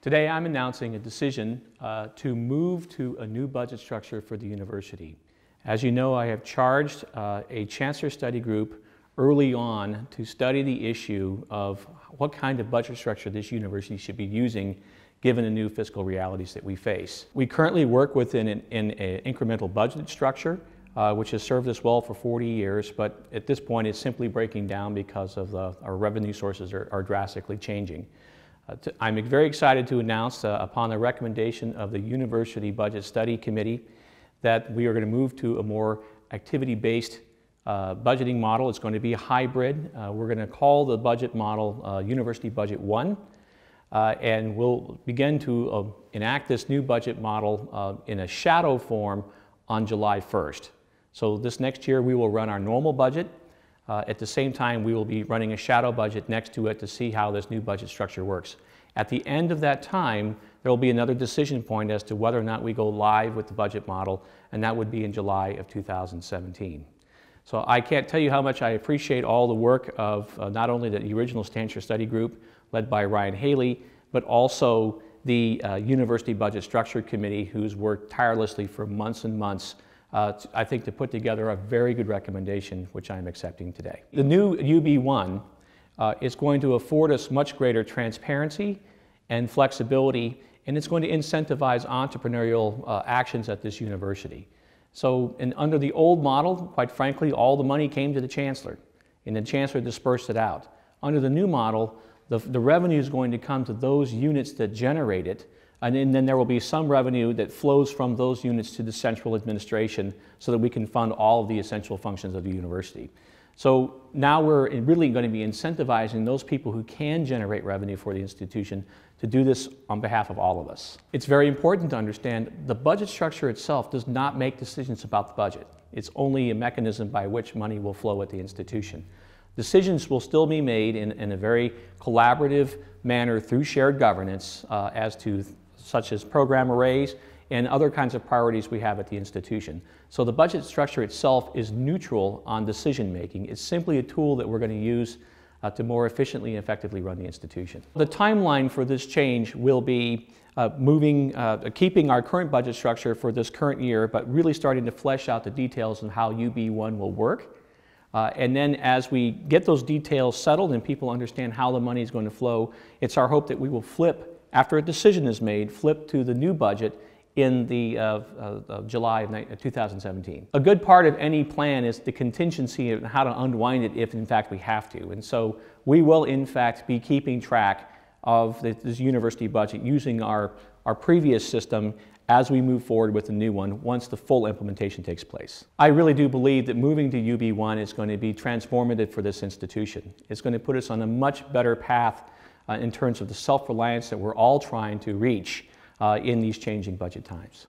Today I'm announcing a decision to move to a new budget structure for the university. As you know, I have charged a Chancellor Study Group early on to study the issue of what kind of budget structure this university should be using given the new fiscal realities that we face. We currently work within an incremental budget structure which has served us well for 40 years, but at this point it's simply breaking down because of our revenue sources are drastically changing. I'm very excited to announce upon the recommendation of the University Budget Study Committee that we are going to move to a more activity-based budgeting model. It's going to be a hybrid. We're going to call the budget model University Budget 1, and we'll begin to enact this new budget model in a shadow form on July 1st. So this next year we will run our normal budget. At the same time, we will be running a shadow budget next to it to see how this new budget structure works. At the end of that time, there will be another decision point as to whether or not we go live with the budget model, and that would be in July of 2017. So I can't tell you how much I appreciate all the work of not only the original Chancellor Study Group led by Ryan Haley, but also the University Budget Structure Committee, who's worked tirelessly for months and months I think to put together a very good recommendation, which I'm accepting today. The new UB1 is going to afford us much greater transparency and flexibility, and it's going to incentivize entrepreneurial actions at this university. So under the old model, quite frankly, all the money came to the Chancellor, and the Chancellor dispersed it out. Under the new model, the revenue is going to come to those units that generate it, and then there will be some revenue that flows from those units to the central administration so that we can fund all of the essential functions of the university. So now we're really going to be incentivizing those people who can generate revenue for the institution to do this on behalf of all of us. It's very important to understand the budget structure itself does not make decisions about the budget. It's only a mechanism by which money will flow at the institution. Decisions will still be made in a very collaborative manner through shared governance as to such as program arrays and other kinds of priorities we have at the institution. So the budget structure itself is neutral on decision making. It's simply a tool that we're going to use to more efficiently and effectively run the institution. The timeline for this change will be keeping our current budget structure for this current year, but really starting to flesh out the details on how UB1 will work. And then as we get those details settled and people understand how the money is going to flow, it's our hope that we will flip, after a decision is made, flip to the new budget in the July of 2017. A good part of any plan is the contingency of how to unwind it if in fact we have to. And so we will in fact be keeping track of this university budget using our previous system as we move forward with the new one once the full implementation takes place. I really do believe that moving to UB1 is going to be transformative for this institution. It's going to put us on a much better path in terms of the self-reliance that we're all trying to reach in these changing budget times.